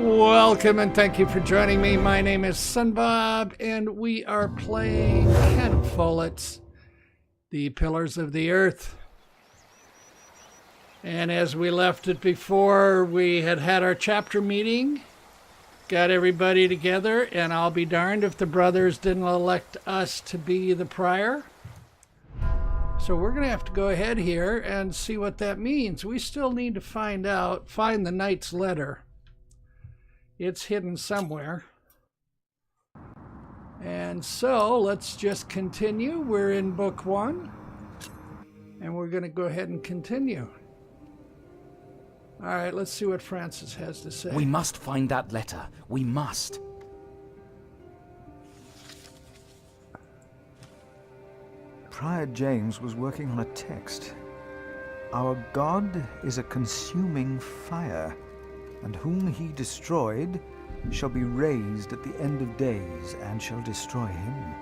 Welcome and thank you for joining me. My name is Sunbob and we are playing Ken Follett's The Pillars of the Earth. And as we left it before, we had our chapter meeting, got everybody together, and I'll be darned if the brothers didn't elect us to be the prior. So we're going to have to go ahead here and see what that means. We still need to find the knight's letter. It's hidden somewhere. And so let's just continue. We're in book 1. And we're going to go ahead and continue. All right, let's see what Francis has to say. We must find that letter. We must. Prior James was working on a text. Our God is a consuming fire, and whom he destroyed shall be raised at the end of days and shall destroy him.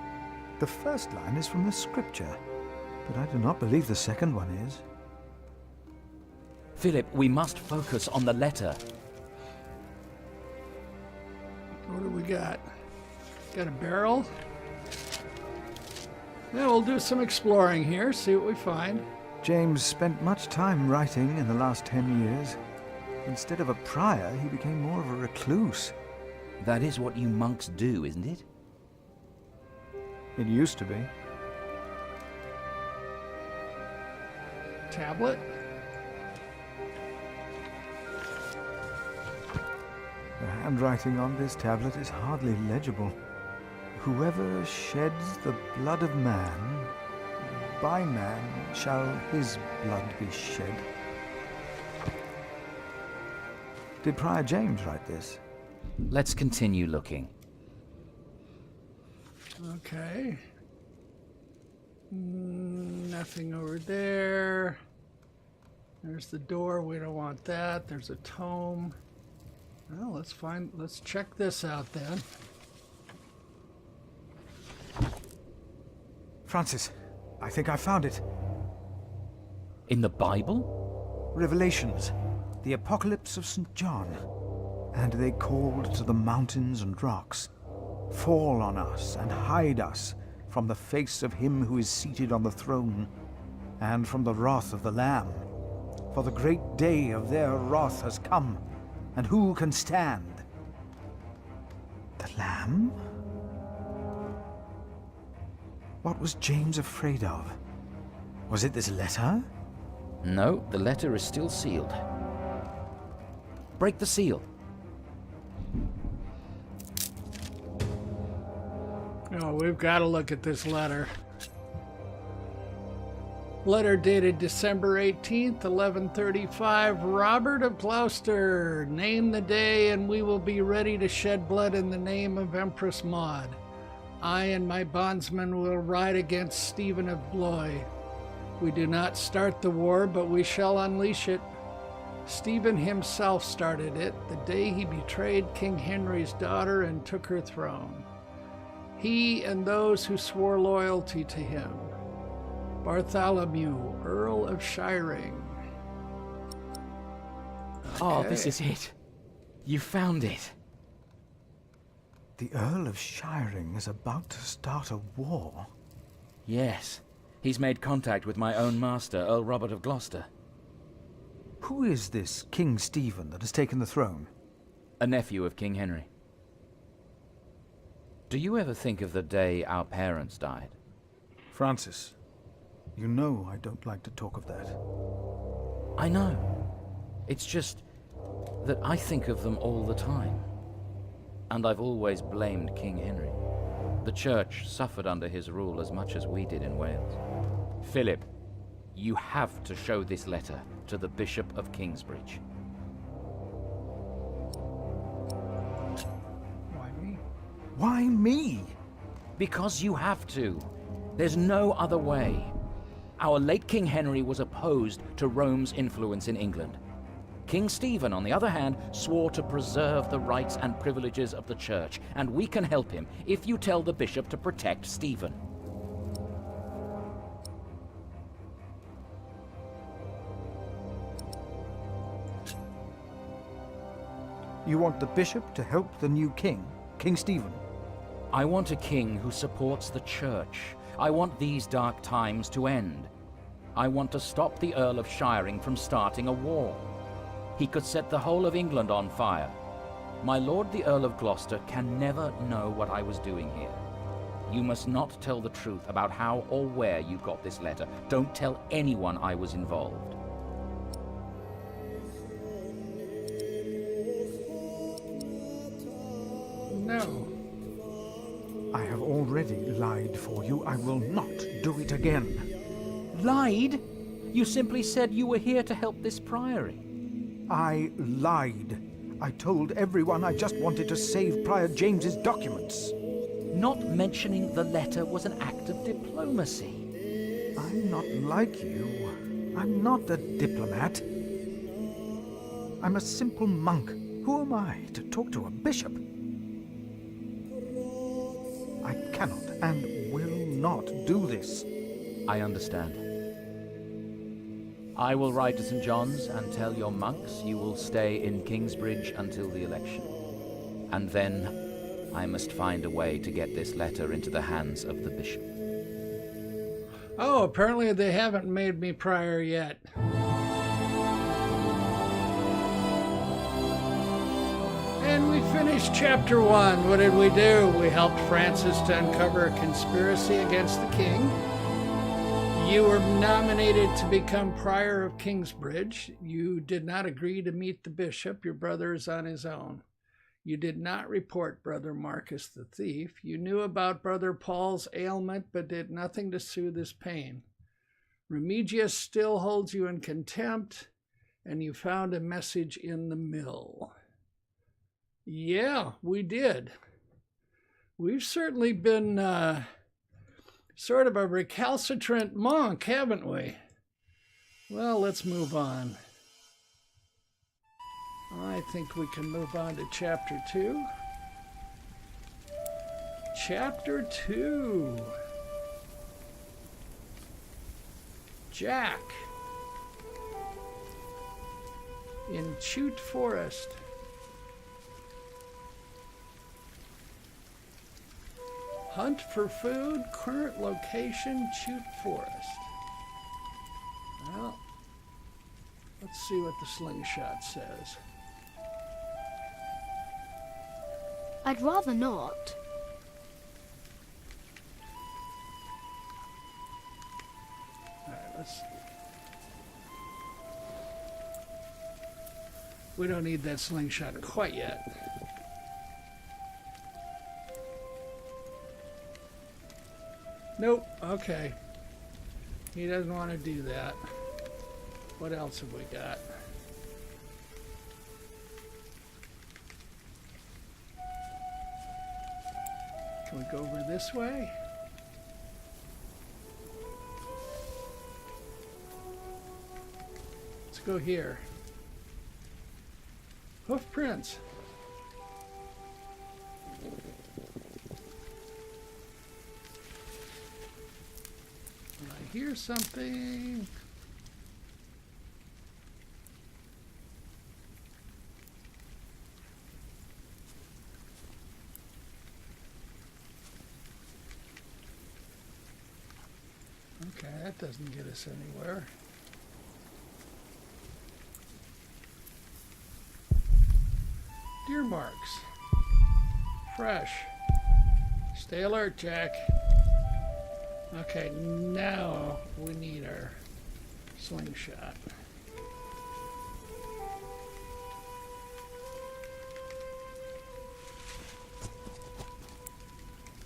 The first line is from the scripture, but I do not believe the second one is. Philip, we must focus on the letter. What do we got? Got a barrel? Yeah, we'll do some exploring here, see what we find. James spent much time writing in the last 10 years. Instead of a prior, he became more of a recluse. That is what you monks do, isn't it? It used to be. Tablet? The handwriting on this tablet is hardly legible. Whoever sheds the blood of man, by man shall his blood be shed. Did Prior James write this? Let's continue looking. Okay. Nothing over there. There's the door. We don't want that. There's a tome. Well, let's check this out then. Francis, I think I found it. In the Bible? Revelations, the Apocalypse of St. John. And they called to the mountains and rocks, fall on us and hide us from the face of him who is seated on the throne, and from the wrath of the Lamb. For the great day of their wrath has come, and who can stand? The Lamb? What was James afraid of? Was it this letter? No, the letter is still sealed. Break the seal. Oh, we've got to look at this letter. Letter dated December 18th, 1135. Robert of Gloucester, name the day and we will be ready to shed blood in the name of Empress Maud. I and my bondsmen will ride against Stephen of Blois. We do not start the war, but we shall unleash it. Stephen himself started it the day he betrayed King Henry's daughter and took her throne. He and those who swore loyalty to him. Bartholomew, Earl of Shiring. Oh, this is it. You found it. The Earl of Shiring is about to start a war. Yes. He's made contact with my own master, Earl Robert of Gloucester. Who is this King Stephen that has taken the throne? A nephew of King Henry. Do you ever think of the day our parents died? Francis, you know I don't like to talk of that. I know. It's just that I think of them all the time. And I've always blamed King Henry. The church suffered under his rule as much as we did in Wales. Philip, you have to show this letter to the Bishop of Kingsbridge. Why me? Why me? Because you have to. There's no other way. Our late King Henry was opposed to Rome's influence in England. King Stephen, on the other hand, swore to preserve the rights and privileges of the church, and we can help him if you tell the bishop to protect Stephen. You want the bishop to help the new king, King Stephen? I want a king who supports the church. I want these dark times to end. I want to stop the Earl of Shiring from starting a war. He could set the whole of England on fire. My lord the Earl of Gloucester can never know what I was doing here. You must not tell the truth about how or where you got this letter. Don't tell anyone I was involved. No. I have already lied for you. I will not do it again. Lied? You simply said you were here to help this priory. I lied. I told everyone I just wanted to save Prior James's documents. Not mentioning the letter was an act of diplomacy. I'm not like you. I'm not a diplomat. I'm a simple monk. Who am I to talk to a bishop? I cannot and will not do this. I understand. I will ride to St. John's and tell your monks you will stay in Kingsbridge until the election. And then I must find a way to get this letter into the hands of the bishop. Oh, apparently they haven't made me prior yet. And we finished chapter 1. What did we do? We helped Francis to uncover a conspiracy against the king. You were nominated to become prior of Kingsbridge. You did not agree to meet the bishop. Your brother is on his own. You did not report Brother Marcus the thief. You knew about Brother Paul's ailment, but did nothing to soothe his pain. Remigius still holds you in contempt, and you found a message in the mill. Yeah, we did. We've certainly been sort of a recalcitrant monk, haven't we? Well, let's move on. I think we can move on to chapter 2. Chapter 2. Jack. In Chute Forest. Hunt for food, current location, Chute Forest. Well, let's see what the slingshot says. I'd rather not. Alright, let's... We don't need that slingshot quite yet. Nope, okay. He doesn't want to do that. What else have we got? Can we go over this way? Let's go here. Hoof prints. I hear something. Okay, that doesn't get us anywhere. Deer marks. Fresh. Stay alert, Jack. Okay, now we need our slingshot.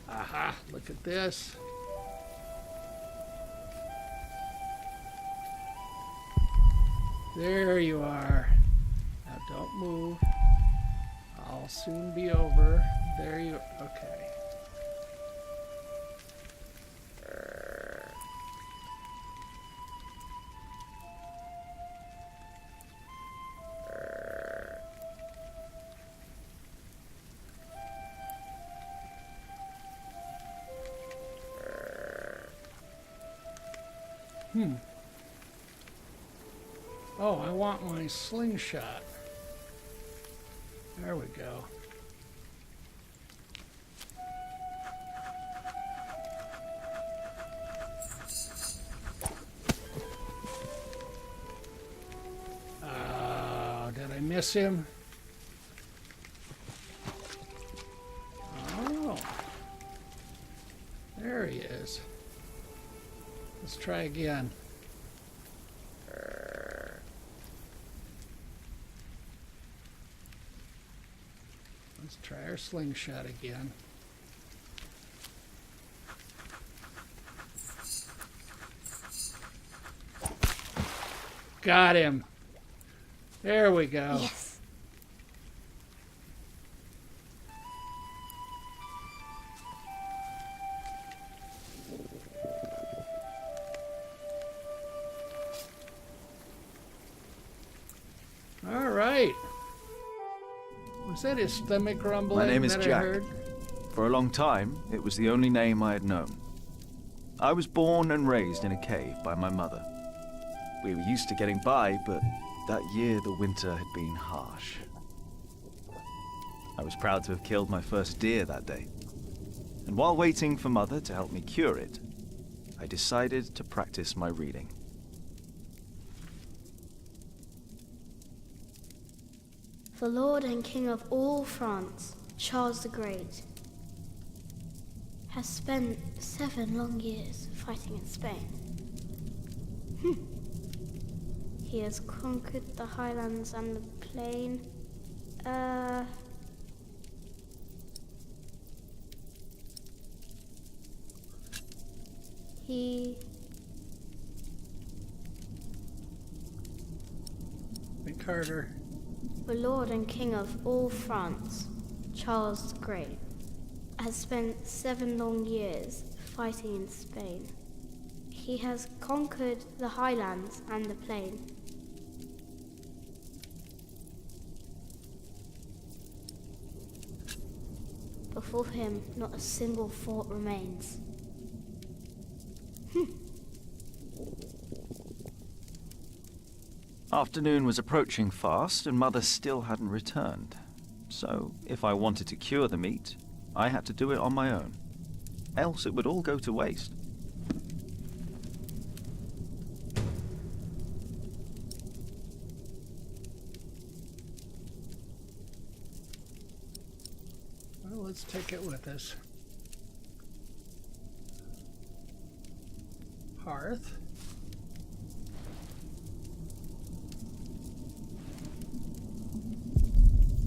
Aha, look at this. There you are. Now don't move. I'll soon be over. There you okay. Oh, I want my slingshot. There we go. Did I miss him? Oh. There he is. Let's try again. Let's try our slingshot again. Got him. There we go. Yes. All right. Was that his stomach rumbling? My name is that Jack. I heard? For a long time, it was the only name I had known. I was born and raised in a cave by my mother. We were used to getting by, but that year the winter had been harsh. I was proud to have killed my first deer that day. And while waiting for Mother to help me cure it, I decided to practice my reading. The Lord and King of all France, Charles the Great, has spent 7 long years fighting in Spain. He has conquered the highlands and the plain. He... Big Carter. The Lord and King of all France, Charles the Great, has spent 7 long years fighting in Spain. He has conquered the highlands and the plain. Before him, not a single fort remains. Afternoon was approaching fast, and Mother still hadn't returned. So, if I wanted to cure the meat, I had to do it on my own. Else it would all go to waste. Well, let's take it with us. Hearth.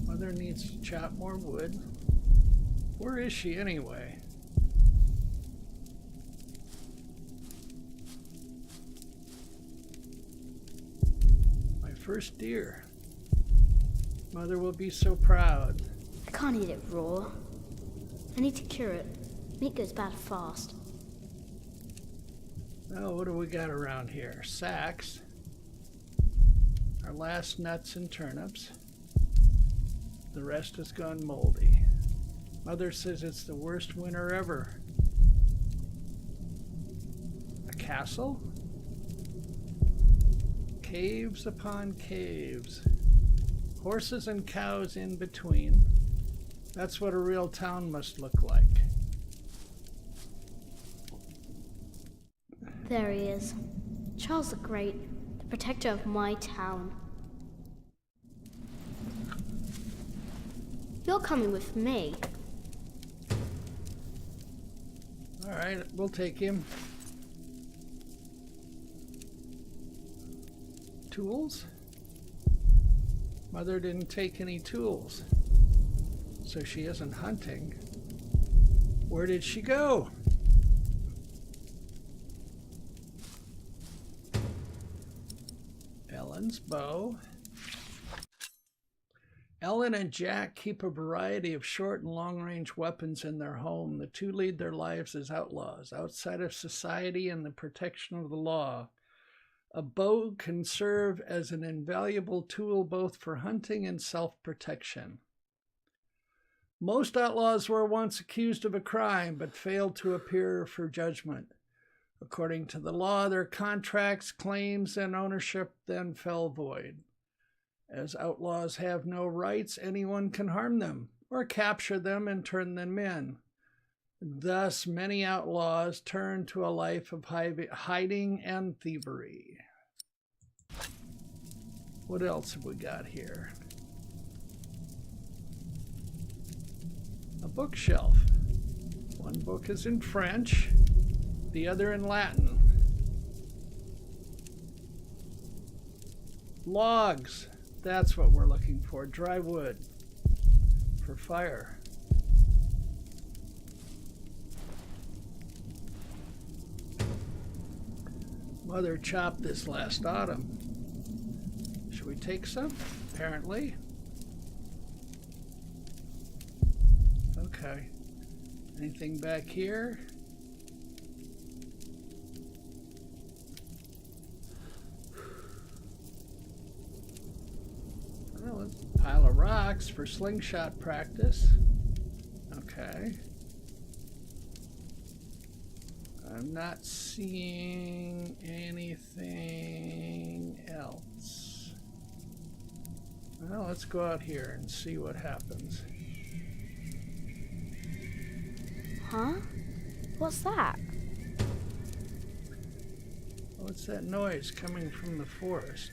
Mother needs to chop more wood. Where is she anyway? My first deer. Mother will be so proud. I can't eat it raw. I need to cure it. Meat goes bad fast. Oh, what do we got around here? Sacks. Our last nuts and turnips. The rest has gone moldy. Mother says it's the worst winter ever. A castle? Caves upon caves. Horses and cows in between. That's what a real town must look like. There he is. Charles the Great, the protector of my town. You're coming with me. All right, we'll take him. Tools? Mother didn't take any tools, so she isn't hunting. Where did she go? Ellen's bow. Ellen and Jack keep a variety of short and long-range weapons in their home. The two lead their lives as outlaws, outside of society and the protection of the law. A bow can serve as an invaluable tool both for hunting and self-protection. Most outlaws were once accused of a crime, but failed to appear for judgment. According to the law, their contracts, claims, and ownership then fell void. As outlaws have no rights, anyone can harm them or capture them and turn them in. Thus, many outlaws turn to a life of hiding and thievery. What else have we got here? A bookshelf. One book is in French, the other in Latin. Logs. That's what we're looking for. Dry wood for fire. Mother chopped this last autumn. Should we take some? Apparently. Okay. Anything back here? Well, it's a pile of rocks for slingshot practice. Okay. I'm not seeing anything else. Well, let's go out here and see what happens. Huh? What's that? What's that noise coming from the forest?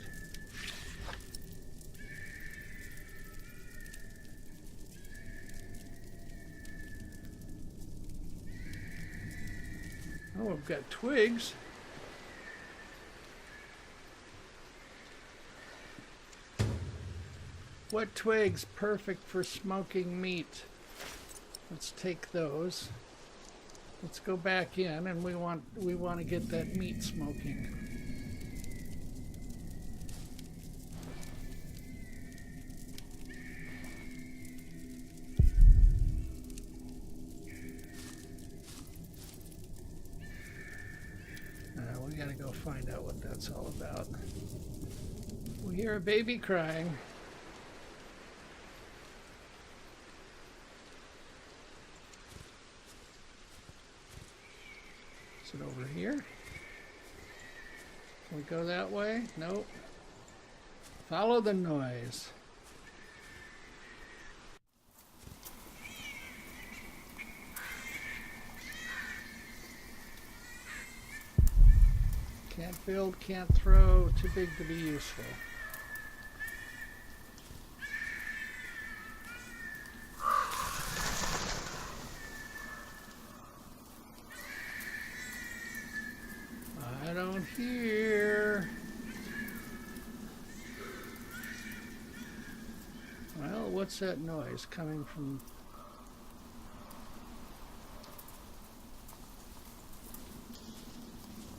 Oh, we've got twigs. What twigs? Perfect for smoking meat. Let's take those. Let's go back in, and we want to get that meat smoking. We gotta go find out what that's all about. We hear a baby crying. Is it over here? Can we go that way? Nope. Follow the noise. Can't build, can't throw, too big to be useful. I don't hear. Well, what's that noise coming from?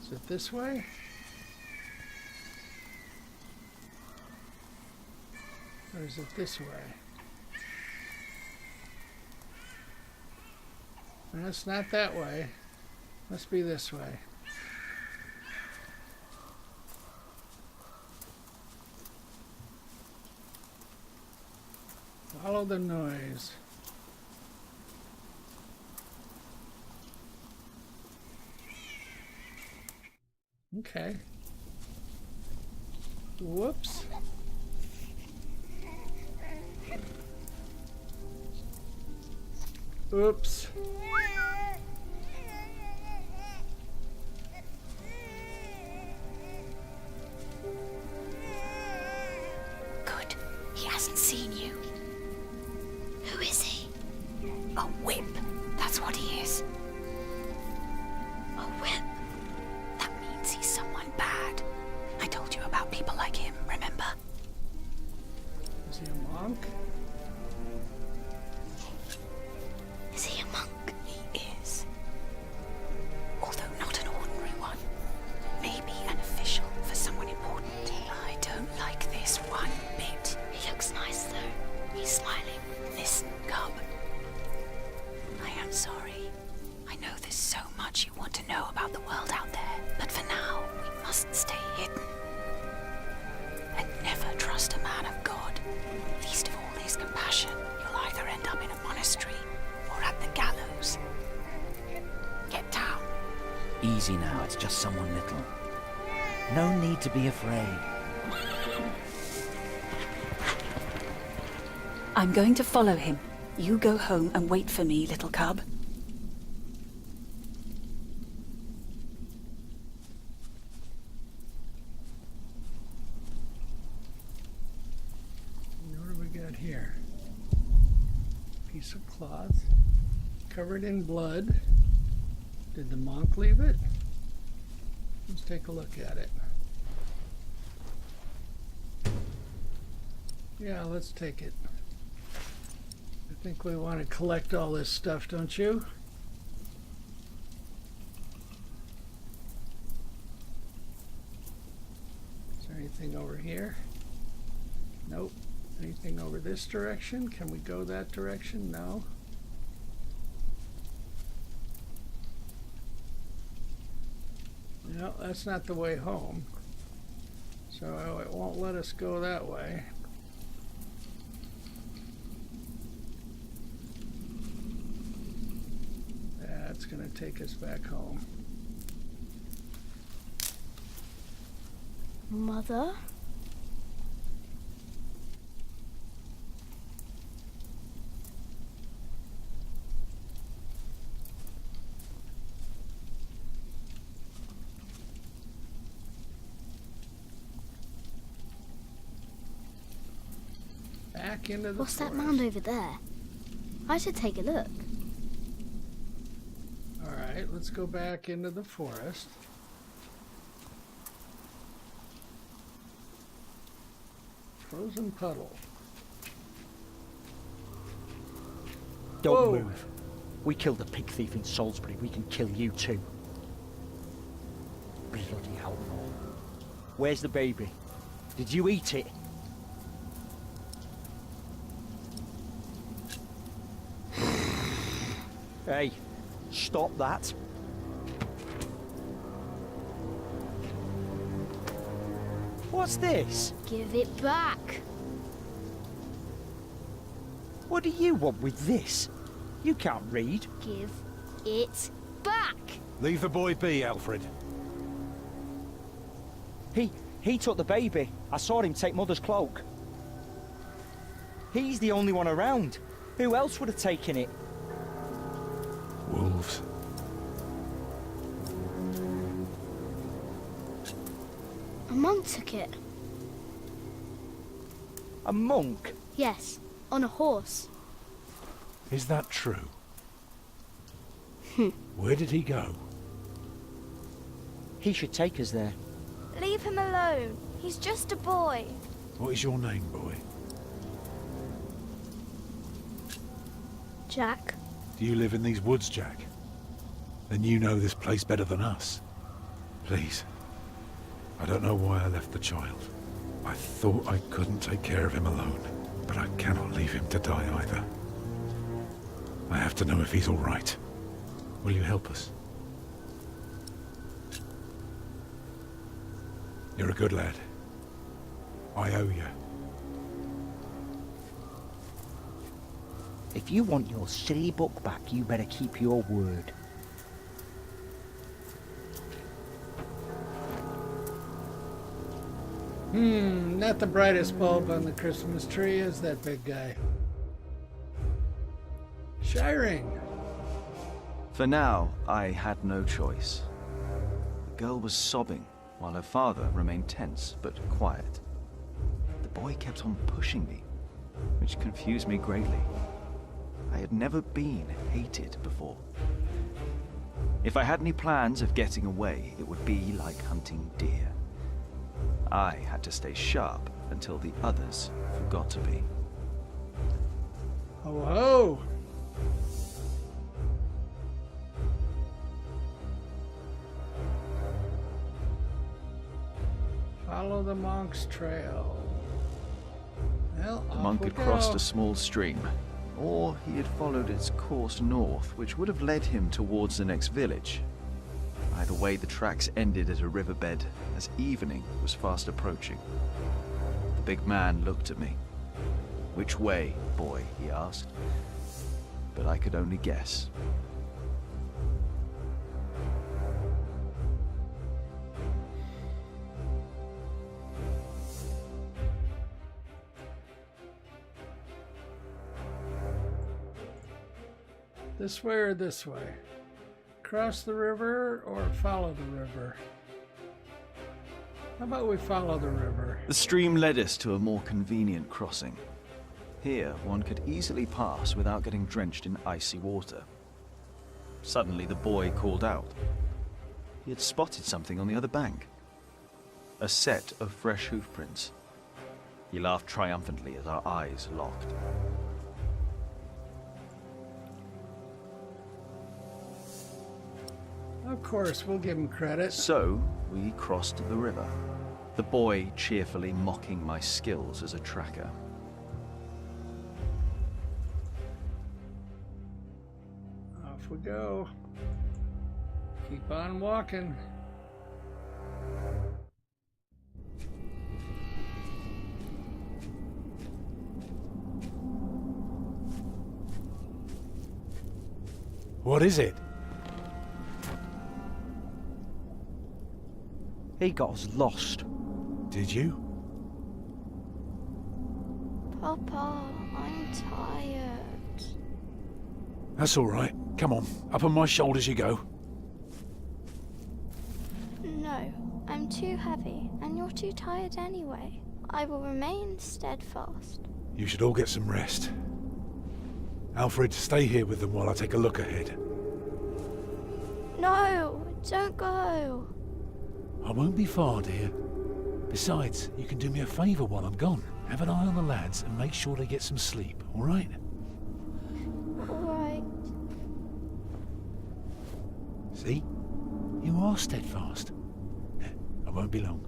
Is it this way? Or is it this way? No, it's not that way. Must be this way. Follow the noise. Okay. Whoops. Oops. Good. He hasn't seen you. Who is he? A whip. That's what he is. A whip? That means he's someone bad. I told you about people like him, remember? Is he a monk? Is he a monk? He is. Although not an ordinary one. Maybe an official for someone important. I don't like this one bit. He looks nice though. He's smiling. Listen, Cub. I am sorry. I know there's so much you want to know about the world out there, but for now, we must stay hidden. And never trust a man of God. Least of all his compassion. You'll either end up in a monastery or at the gallows. Get down. Easy now, it's just someone little. No need to be afraid. I'm going to follow him. You go home and wait for me, little cub. What do we got here? Piece of cloth covered in blood. Did the monk leave it? Let's take a look at it. Yeah, let's take it. I think we want to collect all this stuff, don't you? Is there anything over here? Nope. Anything over this direction? Can we go that direction? No. No, that's not the way home. So it won't let us go that way. That's going to take us back home. Mother? Back into the What's that forest. mound over there? I should take a look. All right, let's go back into the forest. Frozen puddle. Don't Whoa. move. We killed a pig thief in Salisbury. We can kill you too. Bloody outlaw. Where's the baby? Did you eat it? Hey, stop that. What's this? Give it back. What do you want with this? You can't read. Give it back. Leave the boy be, Alfred. He took the baby. I saw him take Mother's cloak. He's the only one around. Who else would have taken it? Wolves. A monk took it. A monk? Yes, on a horse. Is that true? Where did he go? He should take us there. Leave him alone. He's just a boy. What is your name, boy? Jack, Do you live in these woods, Jack? Then you know this place better than us. Please. I don't know why I left the child. I thought I couldn't take care of him alone, but I cannot leave him to die either. I have to know if he's all right. Will you help us? You're a good lad. I owe you. If you want your silly book back, you better keep your word. Not the brightest bulb on the Christmas tree, is that big guy? Shiring. For now, I had no choice. The girl was sobbing, while her father remained tense but quiet. The boy kept on pushing me, which confused me greatly. I had never been hated before. If I had any plans of getting away, it would be like hunting deer. I had to stay sharp until the others forgot to be. Ho ho! Follow the monk's trail. Well, The off monk we had crossed go. a small stream, or he had followed its course north, which would have led him towards the next village. Either way, the tracks ended at a riverbed as evening was fast approaching. The big man looked at me. "Which way, boy?" he asked. But I could only guess. This way or this way? Cross the river or follow the river? How about we follow the river? The stream led us to a more convenient crossing. Here, one could easily pass without getting drenched in icy water. Suddenly, the boy called out. He had spotted something on the other bank. A set of fresh hoofprints. He laughed triumphantly as our eyes locked. Of course, we'll give him credit. So, we crossed the river, the boy cheerfully mocking my skills as a tracker. Off we go. Keep on walking. What is it? He got us lost. Did you? Papa, I'm tired. That's all right. Come on, up on my shoulders you go. No, I'm too heavy, and you're too tired anyway. I will remain steadfast. You should all get some rest. Alfred, stay here with them while I take a look ahead. No, don't go. I won't be far, dear. Besides, you can do me a favour while I'm gone. Have an eye on the lads and make sure they get some sleep, all right? All right. See? You are steadfast. I won't be long.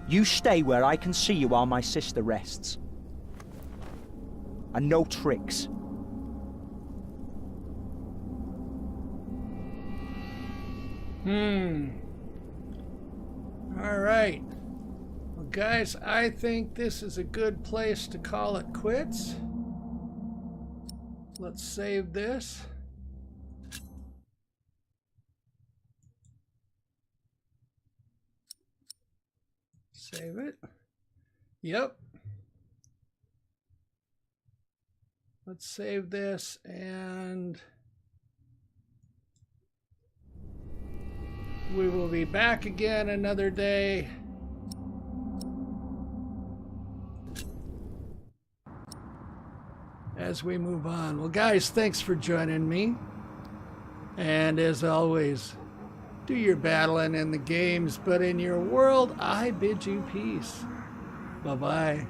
You stay where I can see you while my sister rests. And no tricks. All right. Well, guys, I think this is a good place to call it quits. Let's save this. Save it. Yep. Let's save this and we will be back again another day. As we move on. Well, guys, thanks for joining me. And as always, do your battling in the games, but in your world, I bid you peace. Bye-bye.